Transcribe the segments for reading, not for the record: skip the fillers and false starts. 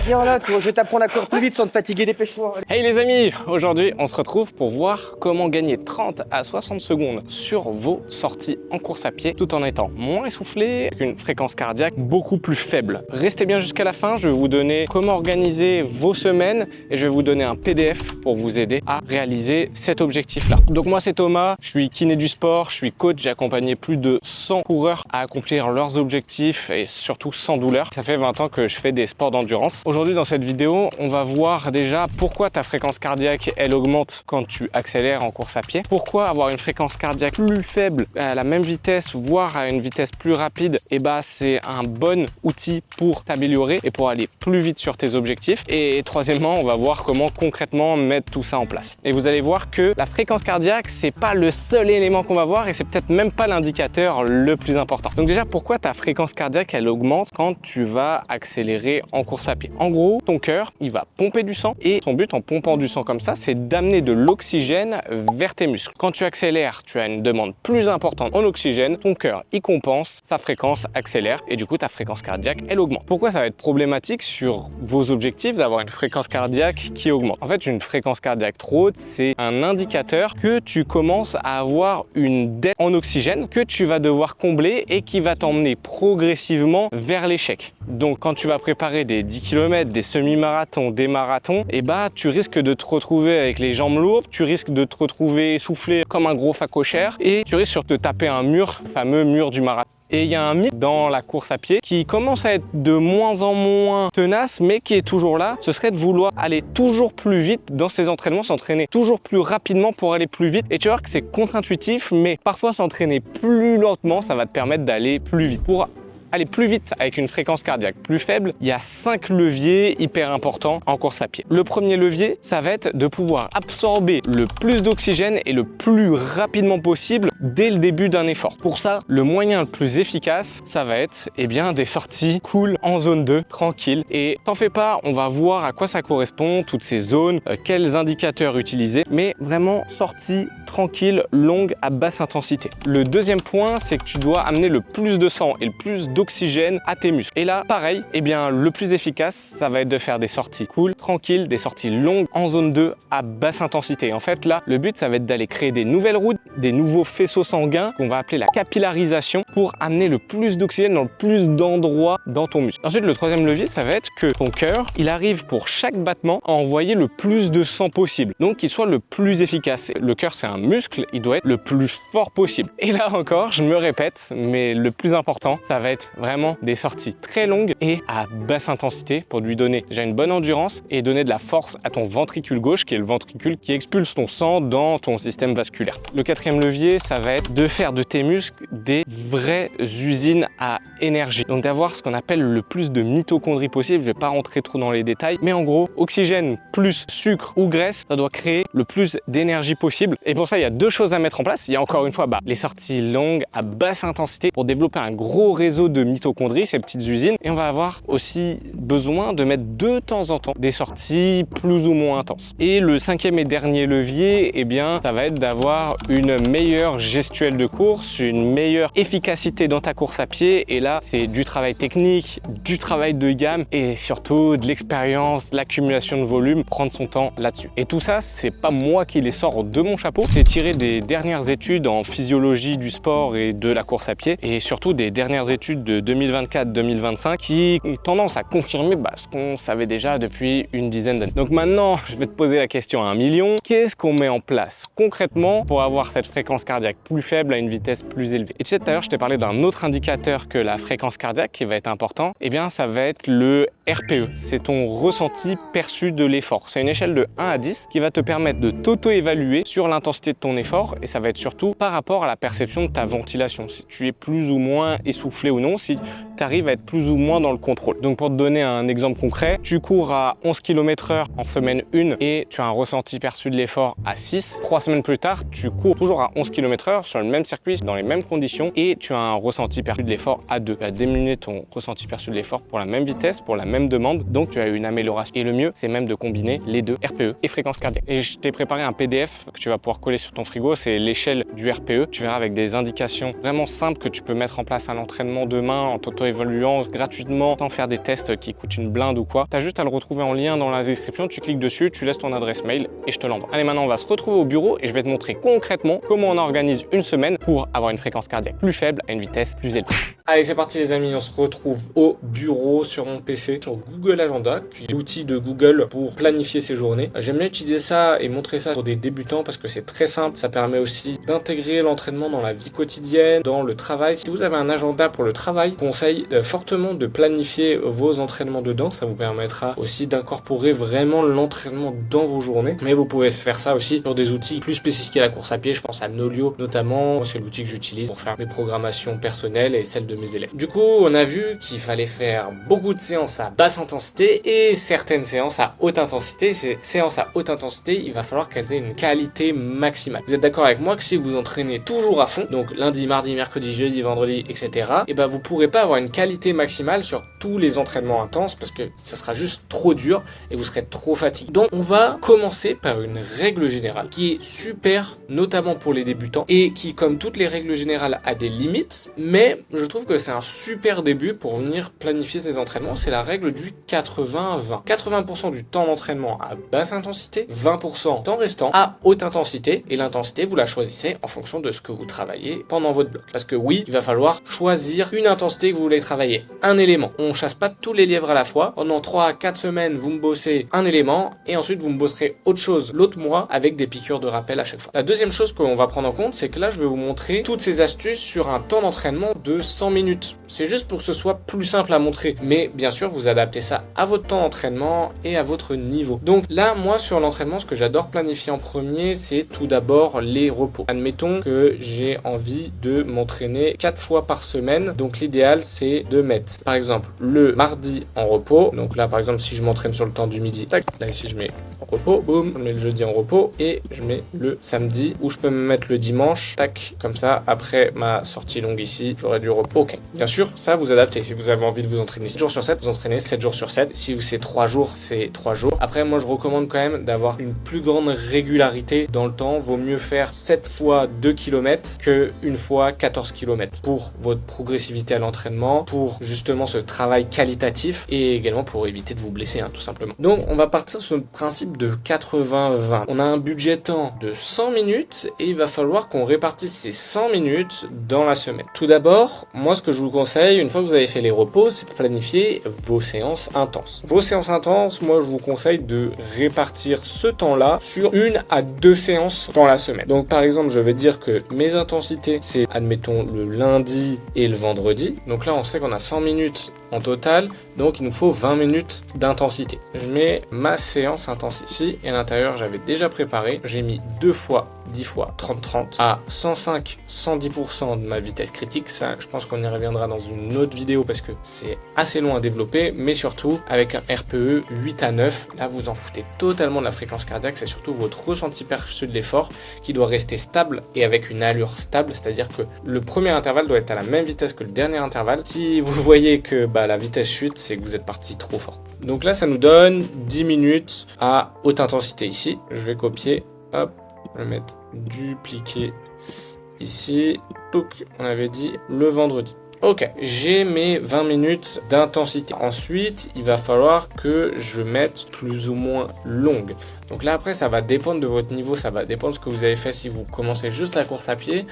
Viens là, je vais t'apprendre à courir plus vite sans te fatiguer, dépêche-toi. Hey les amis, aujourd'hui on se retrouve pour voir comment gagner 30 à 60 secondes sur vos sorties en course à pied tout en étant moins essoufflé, avec une fréquence cardiaque beaucoup plus faible. Restez bien jusqu'à la fin, je vais vous donner comment organiser vos semaines et je vais vous donner un PDF pour vous aider à réaliser cet objectif-là. Donc moi c'est Thomas, je suis kiné du sport, je suis coach, j'ai accompagné plus de 100 coureurs à accomplir leurs objectifs et surtout sans douleur. Ça fait 20 ans que je fais des sports d'endurance. Aujourd'hui dans cette vidéo, on va voir déjà pourquoi ta fréquence cardiaque elle augmente quand tu accélères en course à pied. Pourquoi avoir une fréquence cardiaque plus faible à la même vitesse, voire à une vitesse plus rapide, et bah c'est un bon outil pour t'améliorer et pour aller plus vite sur tes objectifs. Et troisièmement, on va voir comment concrètement mettre tout ça en place. Et vous allez voir que la fréquence cardiaque, c'est pas le seul élément qu'on va voir et c'est peut-être même pas l'indicateur le plus important. Donc déjà, pourquoi ta fréquence cardiaque elle augmente quand tu vas accélérer en course à pied? En gros, ton cœur, il va pomper du sang et son but en pompant du sang comme ça, c'est d'amener de l'oxygène vers tes muscles. Quand tu accélères, tu as une demande plus importante en oxygène, ton cœur y compense, sa fréquence accélère et du coup ta fréquence cardiaque elle augmente. Pourquoi ça va être problématique sur vos objectifs d'avoir une fréquence cardiaque qui augmente? En fait, une fréquence cardiaque trop haute, c'est un indicateur que tu commences à avoir une dette en oxygène que tu vas devoir combler et qui va t'emmener progressivement vers l'échec. Donc quand tu vas préparer des 10 km, des semi-marathons, des marathons, et bah tu risques de te retrouver avec les jambes lourdes, tu risques de te retrouver essoufflé comme un gros facochère et tu risques sur te taper un mur, fameux mur du marathon. Et il y a un mythe dans la course à pied qui commence à être de moins en moins tenace, mais qui est toujours là. Ce serait de vouloir aller toujours plus vite dans ses entraînements, s'entraîner toujours plus rapidement pour aller plus vite. Et tu vas voir que c'est contre-intuitif, mais parfois s'entraîner plus lentement, ça va te permettre d'aller plus vite. Pour aller plus vite avec une fréquence cardiaque plus faible, il y a 5 leviers hyper importants en course à pied. Le premier levier, ça va être de pouvoir absorber le plus d'oxygène et le plus rapidement possible dès le début d'un effort. Pour ça, le moyen le plus efficace, ça va être des sorties cool en zone 2, tranquille. Et t'en fais pas, on va voir à quoi ça correspond, toutes ces zones, quels indicateurs utiliser, mais vraiment sortie tranquille, longue, à basse intensité. Le deuxième point, c'est que tu dois amener le plus de sang et le plus d'oxygène à tes muscles. Et là, pareil, le plus efficace, ça va être de faire des sorties cool, tranquilles, des sorties longues en zone 2 à basse intensité. En fait, là, le but, ça va être d'aller créer des nouvelles routes, des nouveaux faisceaux sanguins qu'on va appeler la capillarisation pour amener le plus d'oxygène dans le plus d'endroits dans ton muscle. Ensuite, le troisième levier, ça va être que ton cœur, il arrive pour chaque battement à envoyer le plus de sang possible. Donc, qu'il soit le plus efficace. Le cœur, c'est un muscle, il doit être le plus fort possible. Et là encore, je me répète, mais le plus important, ça va être vraiment des sorties très longues et à basse intensité pour lui donner déjà une bonne endurance et donner de la force à ton ventricule gauche qui est le ventricule qui expulse ton sang dans ton système vasculaire. Le quatrième levier, ça va être de faire de tes muscles des vraies usines à énergie. Donc d'avoir ce qu'on appelle le plus de mitochondries possible. Je vais pas rentrer trop dans les détails, mais en gros, oxygène plus sucre ou graisse, ça doit créer le plus d'énergie possible. Et pour ça, il y a deux choses à mettre en place. Il y a encore une fois les sorties longues à basse intensité pour développer un gros réseau de mitochondries, ces petites usines. Et on va avoir aussi besoin de mettre de temps en temps des sorties plus ou moins intenses. Et le cinquième et dernier levier, ça va être d'avoir une meilleure gestuelle de course, une meilleure efficacité dans ta course à pied. Et là, c'est du travail technique, du travail de gamme et surtout de l'expérience, de l'accumulation de volume, prendre son temps là-dessus. Et tout ça, c'est pas moi qui les sors de mon chapeau, c'est tiré des dernières études en physiologie du sport et de la course à pied et surtout des dernières études de 2024-2025 qui ont tendance à confirmer ce qu'on savait déjà depuis une dizaine d'années. Donc maintenant, je vais te poser la question à 1 million. Qu'est-ce qu'on met en place concrètement pour avoir cette fréquence cardiaque plus faible à une vitesse plus élevée? Et tu sais, tout à l'heure, je t'ai parlé d'un autre indicateur que la fréquence cardiaque qui va être important. Ça va être le RPE. C'est ton ressenti perçu de l'effort. C'est une échelle de 1 à 10 qui va te permettre de t'auto-évaluer sur l'intensité de ton effort et ça va être surtout par rapport à la perception de ta ventilation. Si tu es plus ou moins essoufflé ou non, si tu arrives à être plus ou moins dans le contrôle. Donc pour te donner un exemple concret, tu cours à 11 km/h en semaine 1 et tu as un ressenti perçu de l'effort à 6. 3 semaines plus tard, tu cours toujours à 11 km/h sur le même circuit, dans les mêmes conditions et tu as un ressenti perçu de l'effort à 2. Tu as diminué ton ressenti perçu de l'effort pour la même vitesse, pour la même demande, donc tu as eu une amélioration. Et le mieux, c'est même de combiner les deux, RPE et fréquence cardiaque. Et je t'ai préparé un PDF que tu vas pouvoir coller sur ton frigo, c'est l'échelle du RPE. Tu verras avec des indications vraiment simples que tu peux mettre en place à l'entraînement demain demain en t'auto-évaluant gratuitement sans faire des tests qui coûtent une blinde ou quoi. Tu as juste à le retrouver en lien dans la description, tu cliques dessus, tu laisses ton adresse mail et je te l'envoie. Allez, maintenant on va se retrouver au bureau et je vais te montrer concrètement comment on organise une semaine pour avoir une fréquence cardiaque plus faible à une vitesse plus élevée. Allez, c'est parti les amis, on se retrouve au bureau sur mon PC, sur Google Agenda, qui est l'outil de Google pour planifier ses journées. J'aime bien utiliser ça et montrer ça pour des débutants parce que c'est très simple. Ça permet aussi d'intégrer l'entraînement dans la vie quotidienne, dans le travail. Si vous avez un agenda pour le travail, je vous conseille fortement de planifier vos entraînements dedans. Ça vous permettra aussi d'incorporer vraiment l'entraînement dans vos journées. Mais vous pouvez faire ça aussi sur des outils plus spécifiques à la course à pied. Je pense à Nolio notamment. C'est l'outil que j'utilise pour faire mes programmations personnelles et celles de mes élèves. Du coup, on a vu qu'il fallait faire beaucoup de séances à basse intensité et certaines séances à haute intensité. Ces séances à haute intensité, il va falloir qu'elles aient une qualité maximale. Vous êtes d'accord avec moi que si vous entraînez toujours à fond, donc lundi, mardi, mercredi, jeudi, vendredi, etc., et ben vous pourrez pas avoir une qualité maximale sur tous les entraînements intenses parce que ça sera juste trop dur et vous serez trop fatigué. Donc on va commencer par une règle générale qui est super, notamment pour les débutants et qui, comme toutes les règles générales, a des limites, mais je trouve que c'est un super début pour venir planifier ses entraînements. C'est la règle du 80-20. 80% du temps d'entraînement à basse intensité, 20% temps restant à haute intensité, et l'intensité vous la choisissez en fonction de ce que vous travaillez pendant votre bloc. Parce que oui, il va falloir choisir une intensité que vous voulez travailler, un élément. On chasse pas tous les lièvres à la fois. Pendant 3 à 4 semaines, vous me bossez un élément et ensuite vous me bosserez autre chose l'autre mois avec des piqûres de rappel à chaque fois. La deuxième chose qu'on va prendre en compte, c'est que là je vais vous montrer toutes ces astuces sur un temps d'entraînement de 100 minutes. C'est juste pour que ce soit plus simple à montrer. Mais bien sûr, vous adaptez ça à votre temps d'entraînement et à votre niveau. Donc là, moi, sur l'entraînement, ce que j'adore planifier en premier, c'est tout d'abord les repos. Admettons que j'ai envie de m'entraîner 4 fois par semaine. Donc l'idéal, c'est de mettre, par exemple, le mardi en repos. Donc là, par exemple, si je m'entraîne sur le temps du midi, tac, là ici, je mets en repos, boum, je mets le jeudi en repos et je mets le samedi, ou je peux me mettre le dimanche, tac, comme ça, après ma sortie longue ici, j'aurai du repos. Ok. Bien sûr, ça, vous adaptez. Si vous avez envie de vous entraîner 7 jours sur 7, vous entraînez 7 jours sur 7. Si c'est 3 jours, c'est 3 jours. Après, moi, je recommande quand même d'avoir une plus grande régularité dans le temps. Vaut mieux faire 7 fois 2 km que une fois 14 km pour votre progressivité à l'entraînement, pour justement ce travail qualitatif et également pour éviter de vous blesser, tout simplement. Donc, on va partir sur le principe de 80-20. On a un budget temps de 100 minutes et il va falloir qu'on répartisse ces 100 minutes dans la semaine. Tout d'abord, moi, ce que je vous conseille, une fois que vous avez fait les repos, c'est de planifier vos séances intenses. Vos séances intenses, moi, je vous conseille de répartir ce temps-là sur 1 à 2 séances dans la semaine. Donc, par exemple, je vais dire que mes intensités, c'est, admettons, le lundi et le vendredi. Donc là, on sait qu'on a 100 minutes en total, donc il nous faut 20 minutes d'intensité. Je mets ma séance intense ici, et à l'intérieur, j'avais déjà préparé. J'ai mis 2 fois 10 fois 30-30 à 105-110% de ma vitesse critique. Ça, je pense qu'on y reviendra dans une autre vidéo parce que c'est assez long à développer, mais surtout avec un RPE 8 à 9, là vous en foutez totalement de la fréquence cardiaque. C'est surtout votre ressenti perçu de l'effort qui doit rester stable et avec une allure stable, c'est-à-dire que le premier intervalle doit être à la même vitesse que le dernier intervalle. Si vous voyez que la vitesse chute, c'est que vous êtes parti trop fort. Donc là, ça nous donne 10 minutes à haute intensité ici. Je vais copier, hop, je vais mettre dupliquer ici. Donc, on avait dit le vendredi. Ok, j'ai mes 20 minutes d'intensité. Ensuite, il va falloir que je mette plus ou moins longue. Donc là, après, ça va dépendre de votre niveau, ça va dépendre de ce que vous avez fait. Si vous commencez juste la course à pied,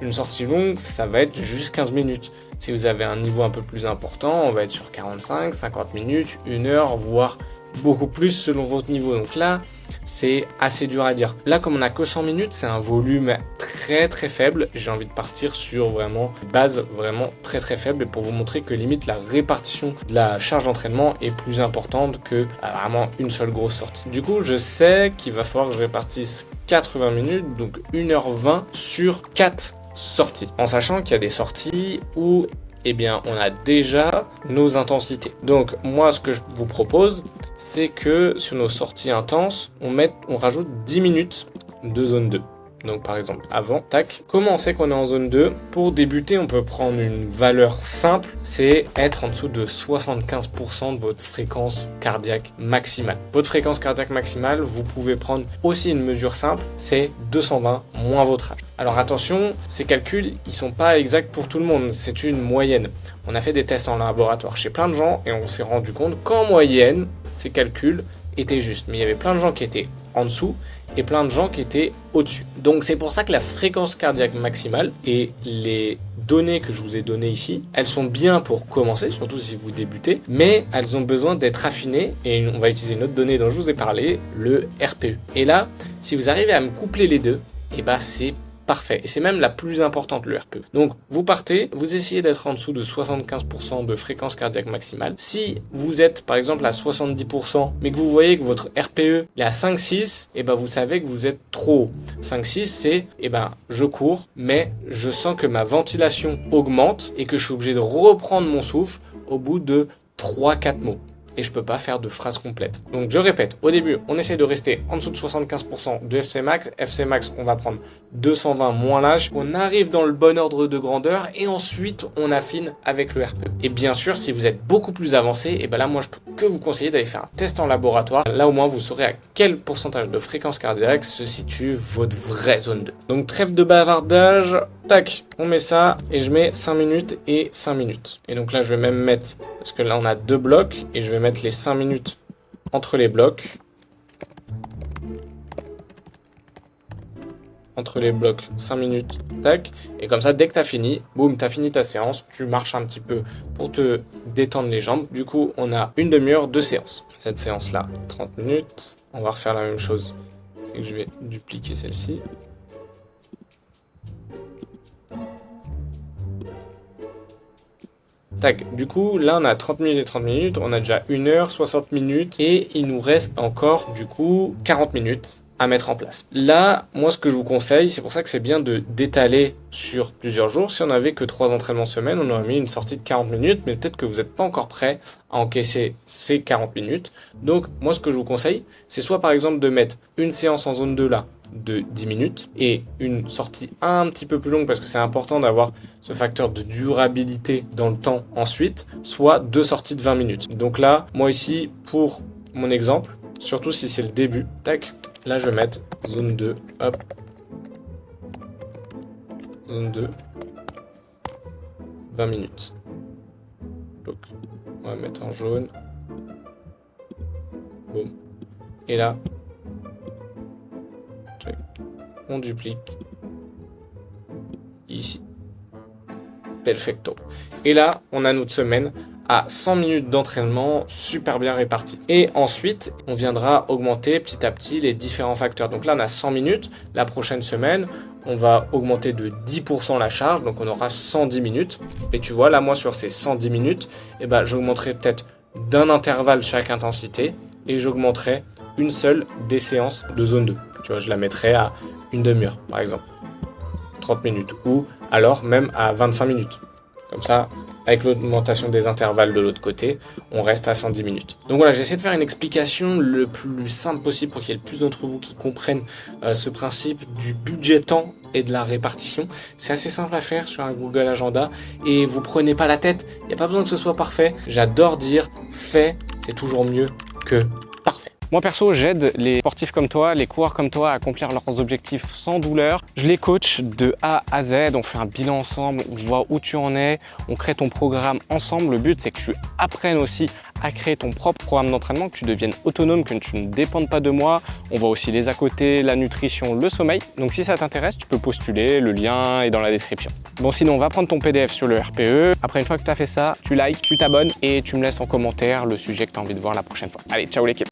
une sortie longue, ça va être juste 15 minutes. Si vous avez un niveau un peu plus important, on va être sur 45, 50 minutes, 1 heure, voire beaucoup plus selon votre niveau. Donc là, c'est assez dur à dire. Là, comme on n'a que 100 minutes, c'est un volume très très faible. J'ai envie de partir sur vraiment une base vraiment très très faible pour vous montrer que limite la répartition de la charge d'entraînement est plus importante que vraiment une seule grosse sortie. Du coup, je sais qu'il va falloir que je répartisse 80 minutes, donc 1h20 sur 4 sorties. En sachant qu'il y a des sorties où on a déjà nos intensités. Donc moi, ce que je vous propose, c'est que sur nos sorties intenses, on rajoute 10 minutes de zone 2. Donc par exemple avant, tac. Comment on sait qu'on est en zone 2? Pour débuter, on peut prendre une valeur simple, c'est être en dessous de 75% de votre fréquence cardiaque maximale. Votre fréquence cardiaque maximale, vous pouvez prendre aussi une mesure simple, c'est 220 moins votre âge. Alors attention, ces calculs, ils sont pas exacts pour tout le monde, c'est une moyenne. On a fait des tests en laboratoire chez plein de gens et on s'est rendu compte qu'en moyenne, ces calculs étaient justes. Mais il y avait plein de gens qui étaient en dessous et plein de gens qui étaient au-dessus. Donc c'est pour ça que la fréquence cardiaque maximale et les données que je vous ai données ici, elles sont bien pour commencer, surtout si vous débutez, mais elles ont besoin d'être affinées et on va utiliser une autre donnée dont je vous ai parlé, le RPE. Et là, si vous arrivez à me coupler les deux, et bah c'est parfait. Et c'est même la plus importante, le RPE. Donc, vous partez, vous essayez d'être en dessous de 75% de fréquence cardiaque maximale. Si vous êtes, par exemple, à 70%, mais que vous voyez que votre RPE est à 5-6, et ben, vous savez que vous êtes trop haut. 5-6, c'est, je cours, mais je sens que ma ventilation augmente et que je suis obligé de reprendre mon souffle au bout de 3-4 mots. Et je peux pas faire de phrase complète. Donc je répète, au début, on essaie de rester en dessous de 75% de FC max. FC max, on va prendre 220 moins l'âge. On arrive dans le bon ordre de grandeur et ensuite on affine avec le RPE. Et bien sûr, si vous êtes beaucoup plus avancé, et ben là, moi, je peux que vous conseiller d'aller faire un test en laboratoire. Là, au moins, vous saurez à quel pourcentage de fréquence cardiaque se situe votre vraie zone 2. Donc trêve de bavardage. Tac, on met ça et je mets 5 minutes et 5 minutes. Et donc là, je vais même mettre, parce que là, on a 2 blocs et je vais mettre les 5 minutes entre les blocs. Entre les blocs, 5 minutes, tac. Et comme ça, dès que tu as fini, boum, tu as fini ta séance. Tu marches un petit peu pour te détendre les jambes. Du coup, on a une demi-heure de séance. Cette séance-là, 30 minutes. On va refaire la même chose. C'est que je vais dupliquer celle-ci. Tac, du coup, là, on a 30 minutes et 30 minutes, on a déjà 1 heure, 60 minutes, et il nous reste encore, du coup, 40 minutes à mettre en place. Là, moi, ce que je vous conseille, c'est pour ça que c'est bien de d'étaler sur plusieurs jours. Si on n'avait que 3 entraînements semaine, on aurait mis une sortie de 40 minutes, mais peut-être que vous n'êtes pas encore prêt à encaisser ces 40 minutes. Donc, moi, ce que je vous conseille, c'est soit, par exemple, de mettre une séance en zone 2 là, de 10 minutes et une sortie un petit peu plus longue parce que c'est important d'avoir ce facteur de durabilité dans le temps ensuite, soit 2 sorties de 20 minutes. Donc là, moi ici, pour mon exemple, surtout si c'est le début, tac, là je vais mettre zone 2, hop, zone 2, 20 minutes. Donc, on va mettre en jaune, boum, et là, on duplique ici. Perfecto. Et là, on a notre semaine à 100 minutes d'entraînement super bien réparties. Et ensuite, on viendra augmenter petit à petit les différents facteurs. Donc là, on a 100 minutes. La prochaine semaine, on va augmenter de 10% la charge. Donc on aura 110 minutes. Et tu vois, là, moi, sur ces 110 minutes, j'augmenterai peut-être d'un intervalle chaque intensité. Et j'augmenterai une seule des séances de zone 2. Tu vois, je la mettrai à une demi-heure, par exemple. 30 minutes. Ou alors même à 25 minutes. Comme ça, avec l'augmentation des intervalles de l'autre côté, on reste à 110 minutes. Donc voilà, j'essaie de faire une explication le plus simple possible pour qu'il y ait le plus d'entre vous qui comprennent ce principe du budget temps et de la répartition. C'est assez simple à faire sur un Google Agenda et vous prenez pas la tête. Il n'y a pas besoin que ce soit parfait. J'adore dire fait, c'est toujours mieux que parfait. Moi perso, j'aide les sportifs comme toi, les coureurs comme toi à accomplir leurs objectifs sans douleur. Je les coach de A à Z, on fait un bilan ensemble, on voit où tu en es, on crée ton programme ensemble. Le but, c'est que tu apprennes aussi à créer ton propre programme d'entraînement, que tu deviennes autonome, que tu ne dépendes pas de moi. On voit aussi les à côté, la nutrition, le sommeil. Donc si ça t'intéresse, tu peux postuler, le lien est dans la description. Bon sinon, on va prendre ton PDF sur le RPE. Après, une fois que tu as fait ça, tu likes, tu t'abonnes et tu me laisses en commentaire le sujet que tu as envie de voir la prochaine fois. Allez, ciao l'équipe!